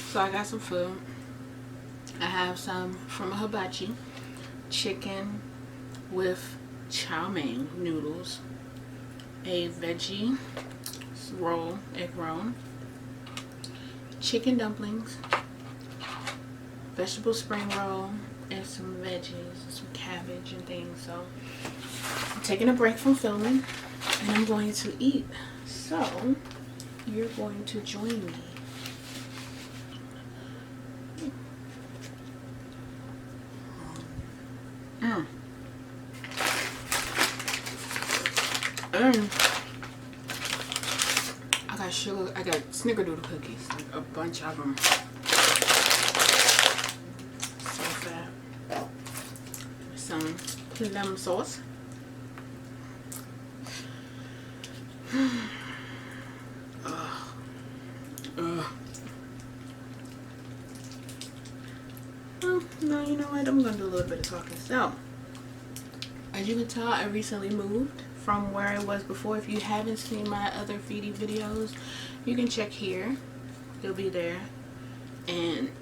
So I got some food. I have some from a hibachi chicken with chow mein noodles, a veggie roll, egg roll, chicken dumplings, vegetable spring roll, and some veggies, some cabbage and things. So I'm taking a break from filming and I'm going to eat. So you're going to join me. I got sugar. I got snickerdoodle cookies, like a bunch of them. So fat. Some lemon sauce. No, you know what? I'm gonna do a little bit of talking. So, as you can tell, I recently moved from where I was before. If you haven't seen my other feeding videos, you can check here. They'll be there. And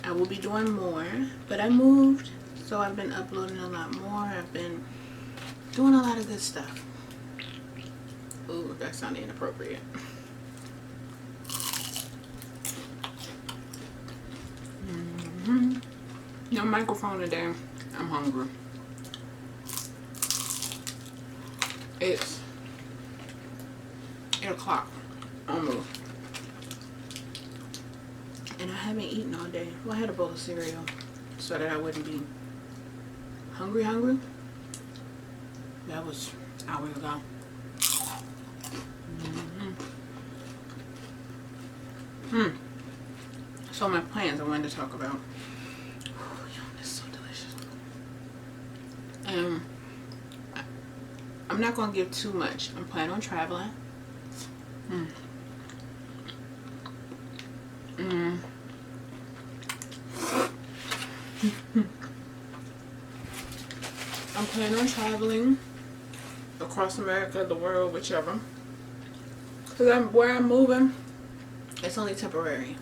I will be doing more. But I moved, so I've been uploading a lot more. I've been doing a lot of good stuff. Ooh, that sounded inappropriate. No microphone today. I'm hungry. It's 8 o'clock almost. And I haven't eaten all day. Well, I had a bowl of cereal so that I wouldn't be hungry. That was hours ago. So my plans I wanted to talk about. Oh, yum, this is so delicious. I'm not going to give too much. I'm planning on traveling. I'm planning on traveling across America, the world, whichever. Because where I'm moving, it's only temporary.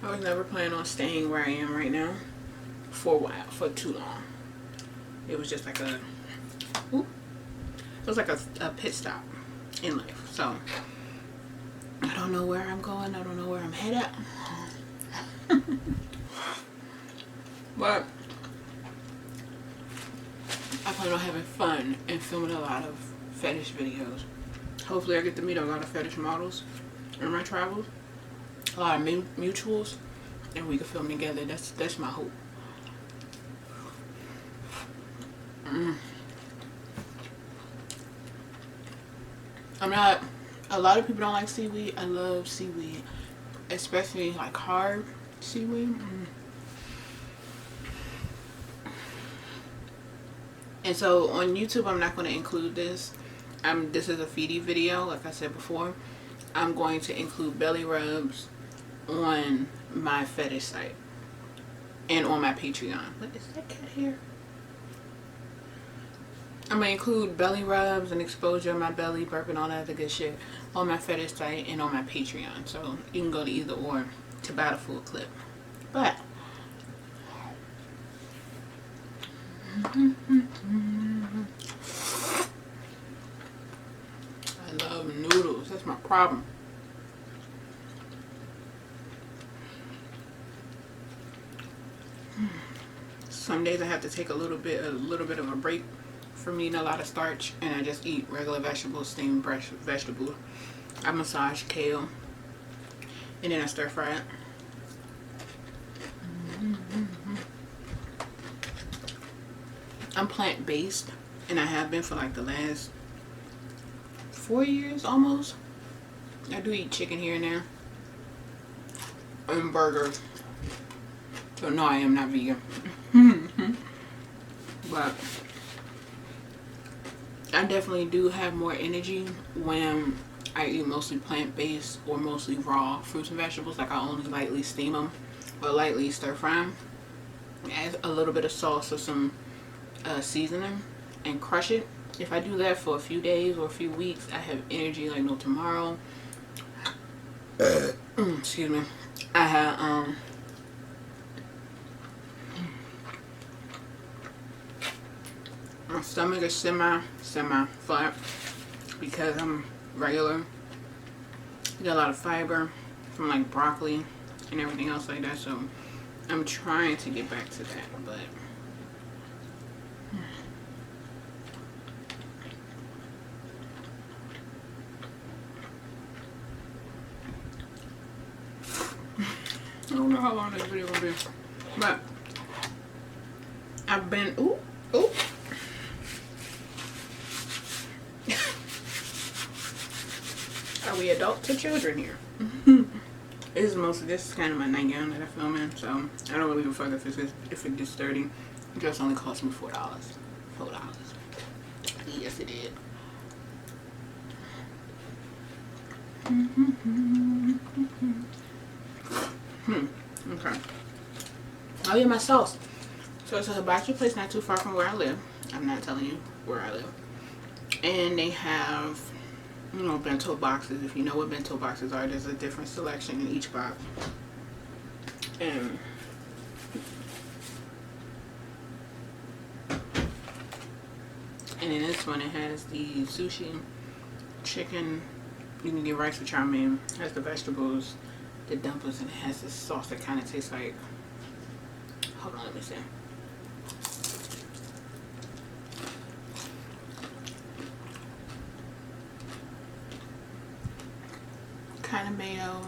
I was never planning on staying where I am right now for a while, for too long. It was just like a, it was like a pit stop in life. So I don't know where I'm going. I don't know where I'm headed. But I plan on having fun and filming a lot of fetish videos. Hopefully I get to meet a lot of fetish models in my travels. A lot of mutuals, and we can film together. That's my hope. I'm not. A lot of people don't like seaweed. I love seaweed, especially like hard seaweed. And so on YouTube, I'm not going to include this. This is a feeding video, like I said before. I'm going to include belly rubs on my fetish site and on my Patreon. What is that cat here? I'm going to include belly rubs and exposure of my belly, burping, all that other good shit on my fetish site and on my Patreon. So you can go to either or to buy the full clip. But I love noodles. That's my problem. Some days I have to take a little bit of a break from eating a lot of starch, and I just eat regular vegetables, steamed vegetables. I massage kale, and then I stir fry it. I'm plant-based, and I have been for like the last 4 years almost. I do eat chicken here and there, and burgers. So no, I am not vegan. But I definitely do have more energy when I eat mostly plant-based or mostly raw fruits and vegetables. Like I only lightly steam them or lightly stir fry them. Add a little bit of sauce or some seasoning and crush it. If I do that for a few days or a few weeks, I have energy like no tomorrow. Excuse me. I had my stomach is semi flat because I'm regular. I got a lot of fiber from like broccoli and everything else like that, so I'm trying to get back to that, but I don't know how long this video will be, but I've been, ooh. Are we adults or children here? This is kind of my nightgown that I film in, so I don't really give a fuck if it gets dirty. It just only cost me $4. $4. Yes, it did. Okay. Oh yeah, my sauce. So it's a hibachi place not too far from where I live. I'm not telling you where I live. And they have, you know, bento boxes. If you know what bento boxes are, there's a different selection in each box. And in this one, it has the sushi, chicken. You can get rice with chow mein. It has the vegetables, the dumplings, and it has this sauce that kind of tastes like. Hold on, let me see. Kind of mayo,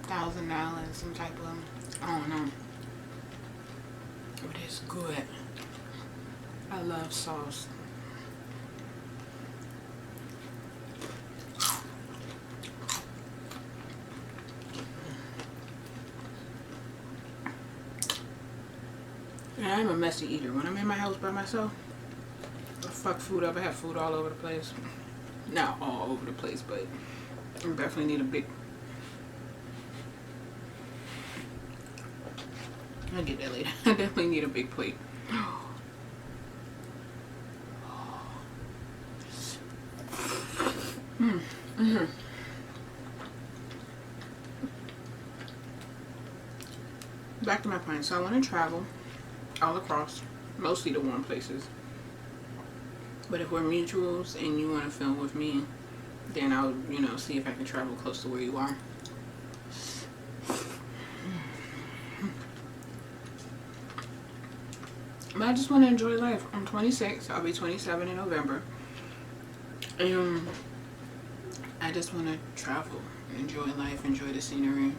$1,000, some type of, I don't know, but it's good. I love sauce. And I'm a messy eater. When I'm in my house by myself, I fuck food up. I have food all over the place. Not all over the place, but I definitely need a big. I'll get that later. I definitely need a big plate. Back to my plan. So I want to travel all across, mostly the warm places. But if we're mutuals and you want to film with me, then I'll, you know, see if I can travel close to where you are. But I just want to enjoy life. I'm 26. I'll be 27 in November. And I just want to travel, enjoy life, enjoy the scenery,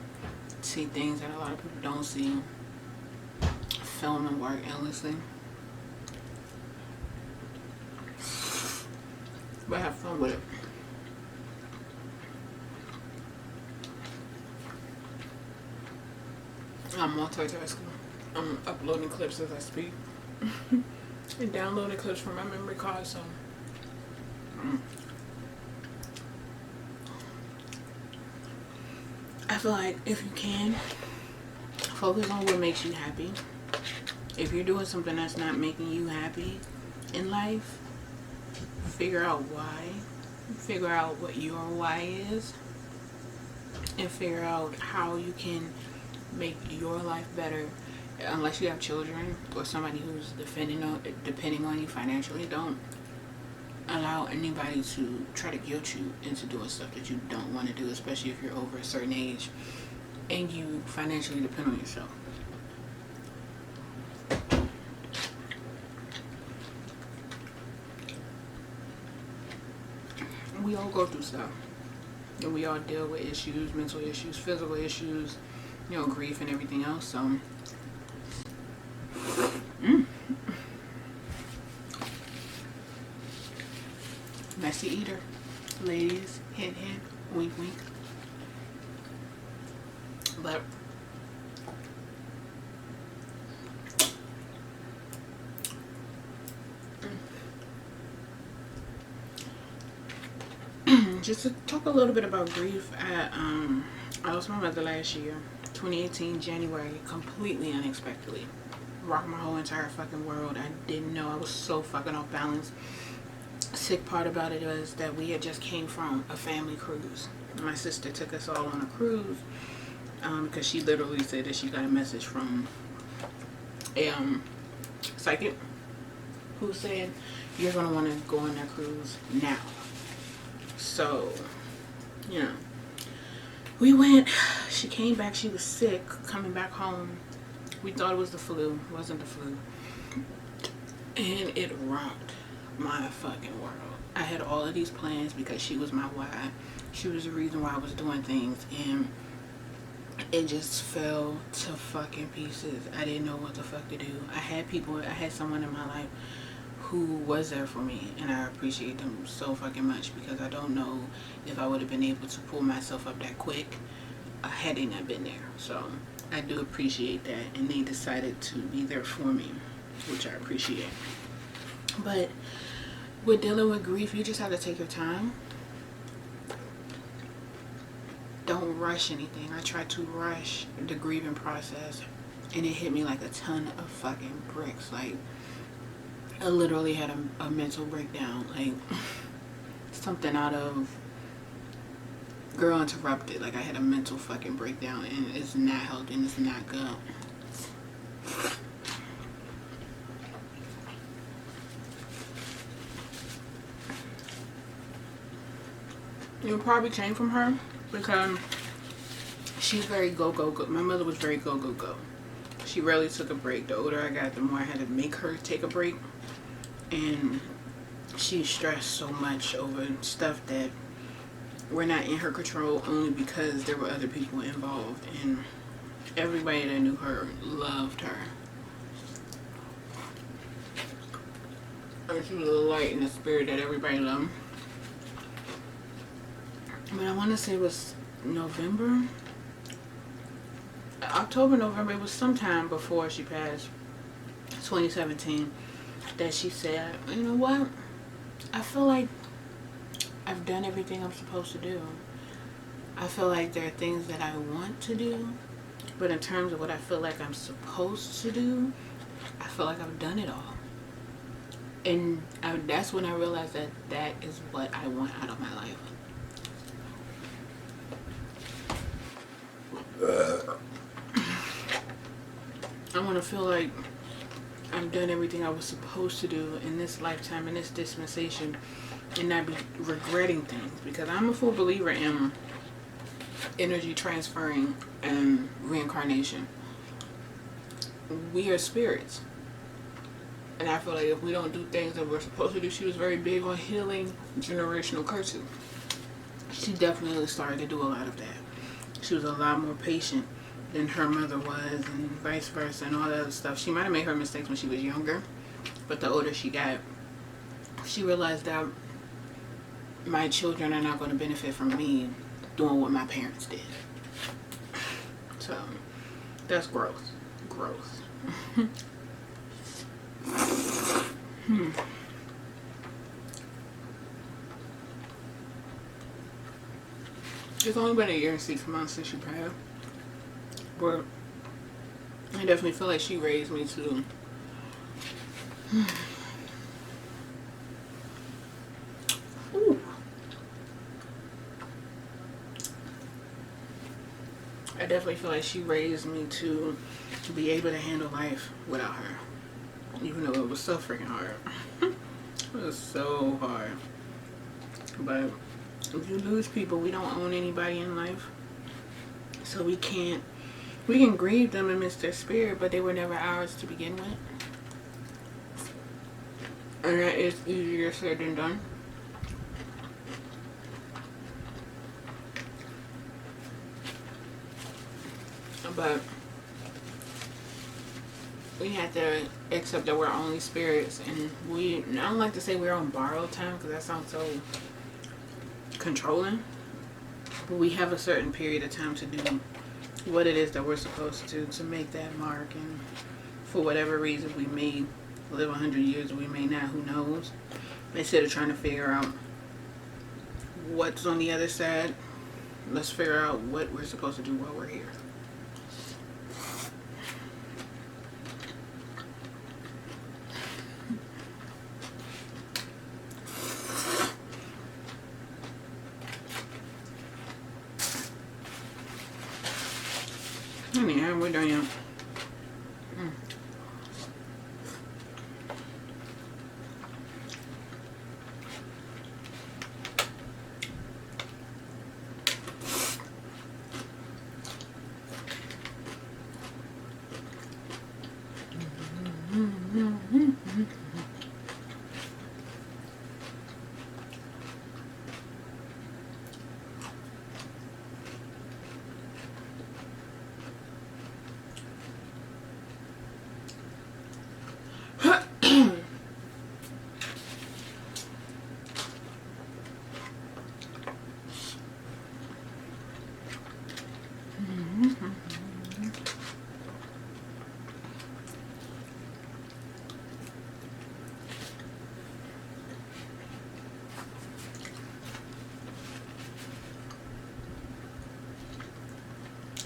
see things that a lot of people don't see, film and work endlessly. But have fun with it. I'm multitasking. I'm uploading clips as I speak. And downloading clips from my memory card, so I feel like if you can, focus on what makes you happy. If you're doing something that's not making you happy in life, figure out why. Figure out what your why is. And figure out how you can make your life better. Unless you have children or somebody who's depending on you financially, don't allow anybody to try to guilt you into doing stuff that you don't want to do, especially if you're over a certain age and you financially depend on yourself. We all go through stuff, and we all deal with issues, mental issues, physical issues, you know, grief and everything else. So messy eater, ladies, hint hint, wink wink. But just to talk a little bit about grief, I lost my mother last year, 2018 January, completely unexpectedly. Rocked my whole entire fucking world. I didn't know. I was so fucking off balance. Sick part about it was that we had just came from a family cruise. My sister took us all on a cruise. because she literally said that she got a message from a psychic who said you're gonna want to go on that cruise now. So, you know, we went. She came back. She was sick coming back home. We thought it was the flu. It wasn't the flu. And it rocked my fucking world. I had all of these plans because she was my why. She was the reason why I was doing things, and it just fell to fucking pieces. I didn't know what the fuck to do. I had someone in my life who was there for me, and I appreciate them so fucking much, because I don't know if I would have been able to pull myself up that quick had they not been there. So I do appreciate that, and they decided to be there for me, which I appreciate. But with dealing with grief, you just have to take your time. Don't rush anything. I tried to rush the grieving process, and it hit me like a ton of fucking bricks. Like, I literally had a mental breakdown. Like, something out of Girl Interrupted. Like, I had a mental fucking breakdown, and it's not helping. It's not good. It probably came from her, because she's very go. My mother was very go. She rarely took a break. The older I got, the more I had to make her take a break. And she stressed so much over stuff that were not in her control, only because there were other people involved. And everybody that knew her loved her. And she was a light in the spirit that everybody loved. But I want to say it was October, November. It was sometime before she passed, 2017, that she said, you know what? I feel like I've done everything I'm supposed to do. I feel like there are things that I want to do, but in terms of what I feel like I'm supposed to do, I feel like I've done it all. And that's when I realized that that is what I want out of my life. I want to feel like I've done everything I was supposed to do in this lifetime, in this dispensation, and not be regretting things, because I'm a full believer in energy transferring and reincarnation. We are spirits, and I feel like if we don't do things that we're supposed to do, she was very big on healing generational curses. She definitely started to do a lot of that. She was a lot more patient than her mother was, and vice versa, and all that other stuff. She might have made her mistakes when she was younger, but the older she got, she realized that my children are not going to benefit from me doing what my parents did. So that's growth. It's only been a year and 6 months since she passed, but I definitely feel like she raised me to I definitely feel like she raised me to be able to handle life without her, even though it was so freaking hard. It was so hard. But if you lose people, we don't own anybody in life, so we can grieve them and miss their spirit, but they were never ours to begin with, and that is easier said than done. But we have to accept that we're only spirits, and I don't like to say we're on borrowed time, because that sounds so controlling, but we have a certain period of time to do what it is that we're supposed to make that mark. And for whatever reason, we may live 100 years or we may not, who knows. Instead of trying to figure out what's on the other side, let's figure out what we're supposed to do while we're here. Yeah, we're done yet.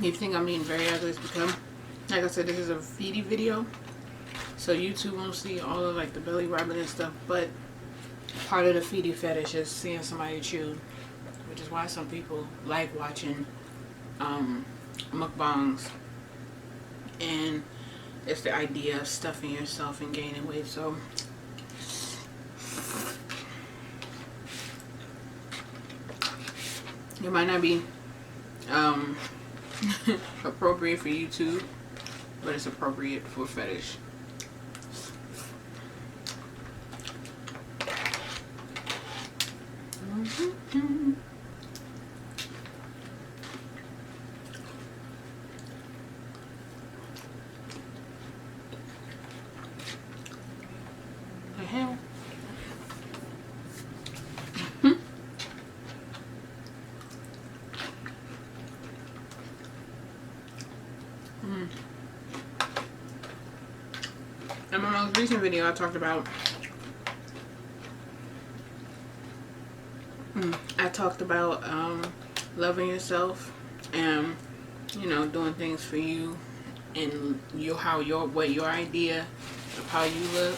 You think I'm eating very ugly, it's because, like I said, this is a feedy video, so YouTube won't see all of like the belly rubbing and stuff, but part of the feedy fetish is seeing somebody chew, which is why some people like watching mukbangs, and it's the idea of stuffing yourself and gaining weight. So it might not be appropriate for YouTube, but it's appropriate for fetish. The hell? In my most recent video, I talked about loving yourself and, you know, doing things for you, and what your idea of how you look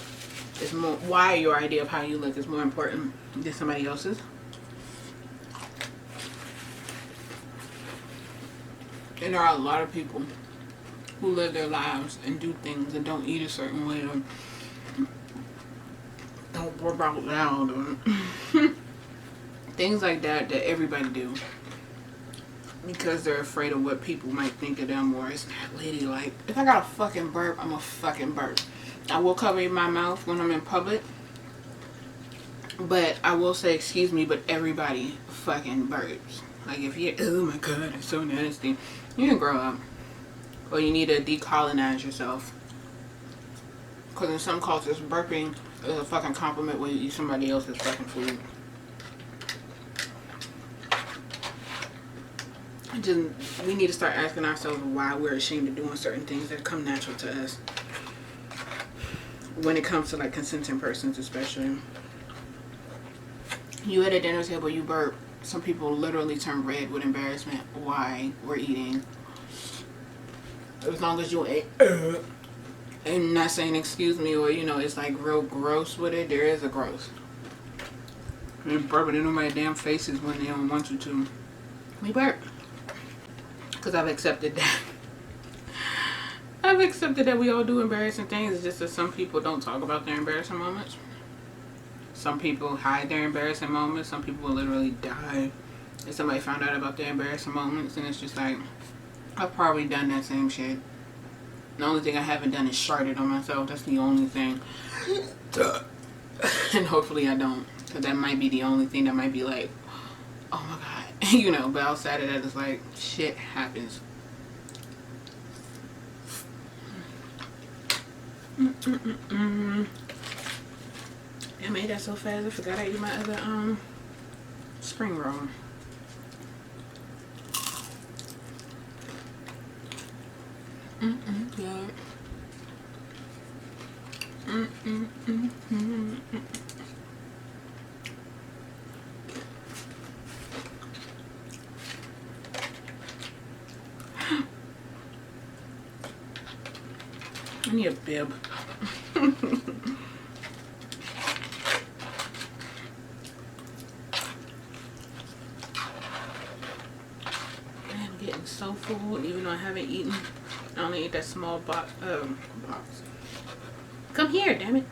is more, why your idea of how you look is more important than somebody else's. And there are a lot of people who live their lives and do things and don't eat a certain way, or don't burp out loud, or things like that everybody do because they're afraid of what people might think of them, or it's not ladylike. If I got a fucking burp, I'm a fucking burp. I will cover my mouth when I'm in public, but I will say excuse me, but everybody fucking burps. Like if you, oh my god, it's so nasty, you can grow up. Or you need to decolonize yourself. Because in some cultures, burping is a fucking compliment when you eat somebody else's fucking food. We need to start asking ourselves why we're ashamed of doing certain things that come natural to us. When it comes to like consenting persons especially. You at a dinner table, you burp. Some people literally turn red with embarrassment. Why we're eating. As long as you ain't and not saying excuse me, or you know, it's like real gross with it. There is a gross. And burping in nobody's damn faces when they don't want you to. We burp. Because I've accepted that. I've accepted that we all do embarrassing things. It's just that some people don't talk about their embarrassing moments. Some people hide their embarrassing moments. Some people will literally die if somebody found out about their embarrassing moments. And it's just like, I've probably done that same shit. The only thing I haven't done is sharted on myself. That's the only thing. And hopefully I don't. Because that might be the only thing that might be like, oh my god. You know, but outside of that, it's like, shit happens. I made that so fast, I forgot I ate my other spring roll. God. I need a bib. I'm getting so full even though I haven't eaten I only eat that small box. Come here, damn it.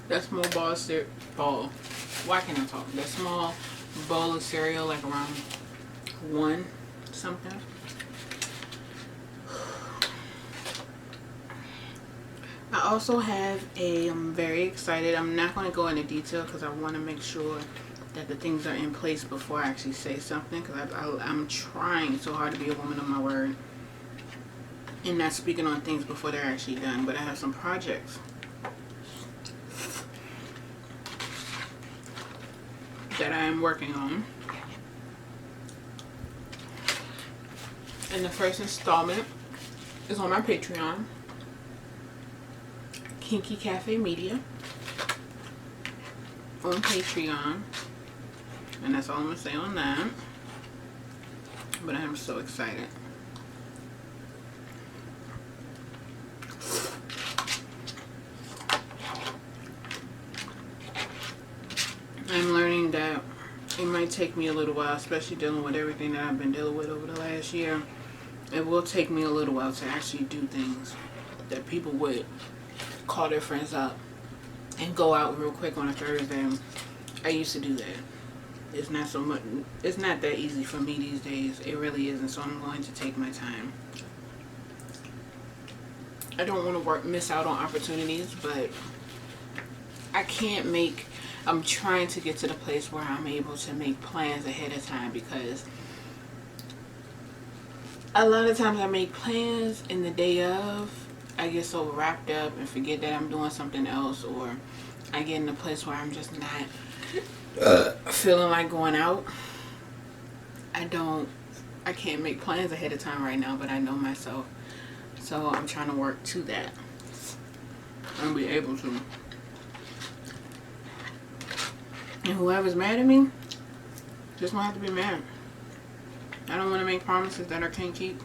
That small ball. Why can't I talk? That small bowl of cereal, like around 1 something. I also have I'm very excited. I'm not going to go into detail because I want to make sure that the things are in place before I actually say something, because I'm trying so hard to be a woman of my word and not speaking on things before they're actually done. But I have some projects that I am working on, and the first installment is on my Patreon, Kinky Cafe Media, on Patreon, and that's all I'm gonna say on that. But I am so excited. I'm learning that it might take me a little while, especially dealing with everything that I've been dealing with over the last year. It will take me a little while to actually do things that people would call their friends up and go out real quick on a Thursday. I used to do that. It's not so much. It's not that easy for me these days. It really isn't. So I'm going to take my time. I don't want to miss out on opportunities, but I can't make. I'm trying to get to the place where I'm able to make plans ahead of time, because a lot of times I make plans in the day of, I get so wrapped up and forget that I'm doing something else, or I get in a place where I'm just not feeling like going out. I can't make plans ahead of time right now, but I know myself. So I'm trying to work to that and be able to. And whoever's mad at me, just won't have to be mad. I don't want to make promises that I can't keep.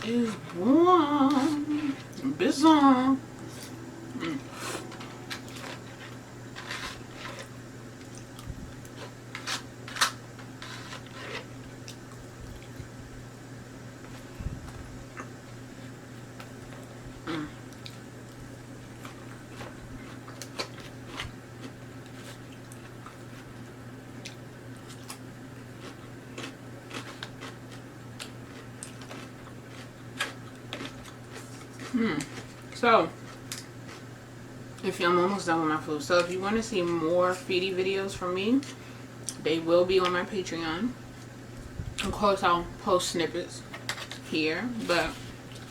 Is warm. Bizarre. So, I'm almost done with my food. So if you want to see more feedie videos from me, they will be on my Patreon. Of course, I'll post snippets here, but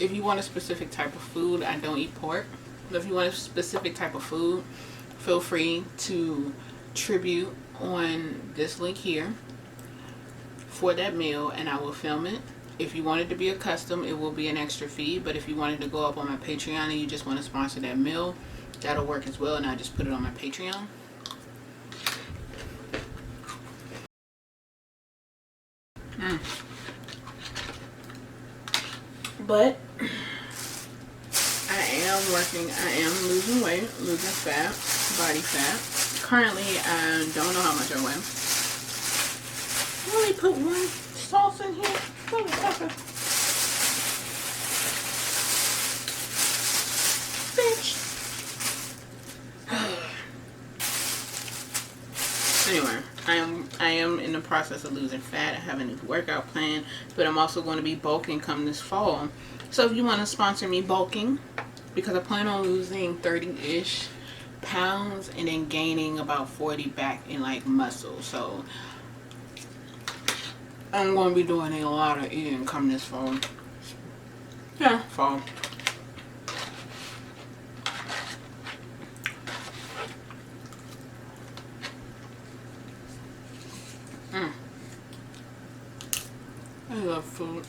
if you want a specific type of food, I don't eat pork. But if you want a specific type of food, feel free to tribute on this link here for that meal, and I will film it. If you want it to be a custom, it will be an extra fee. But if you wanted to go up on my Patreon and you just want to sponsor that meal, that'll work as well. And I just put it on my Patreon. But I am working. I am losing weight, losing fat, body fat. Currently, I don't know how much I weigh. I only put one sauce in here. Bitch. Anyway, I am in the process of losing fat. I have a new workout plan, but I'm also going to be bulking come this fall. So if you want to sponsor me bulking, because I plan on losing 30-ish pounds and then gaining about 40 back in like muscle. So I'm going to be doing a lot of eating come this fall. Yeah, fall. I love food.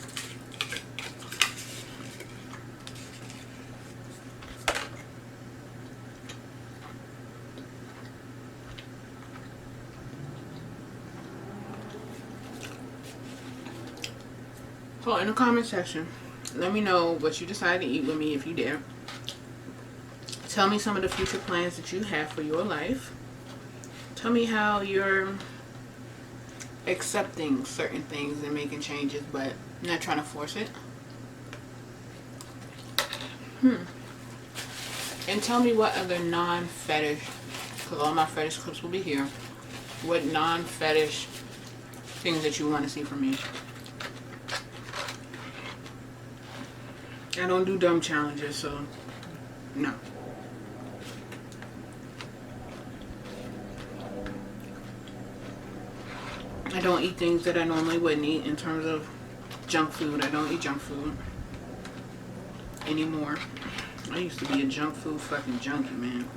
So in the comment section, let me know what you decided to eat with me if you dare. Tell me some of the future plans that you have for your life. Tell me how you're accepting certain things and making changes, but not trying to force it. And tell me what other non-fetish, because all my fetish clips will be here, what non-fetish things that you want to see from me. I don't do dumb challenges, so no. I don't eat things that I normally wouldn't eat in terms of junk food. I don't eat junk food anymore. I used to be a junk food fucking junkie, man.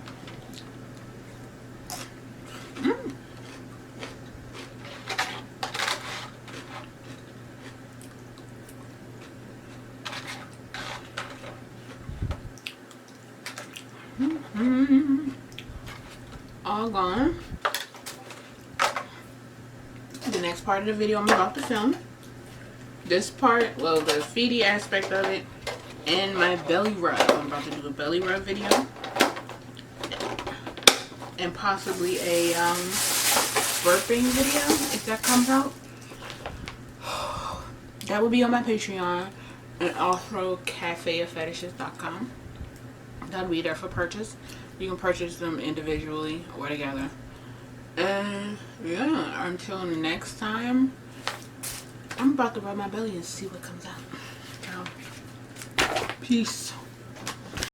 All gone. The next part of the video I'm about to film. This part, well, the feedy aspect of it, and my belly rub. I'm about to do a belly rub video. And possibly a burping video, if that comes out. That will be on my Patreon. And also cafeoffetishes.com. That'll be there for purchase. You can purchase them individually or together. And yeah, until next time, I'm about to rub my belly and see what comes out. So, peace.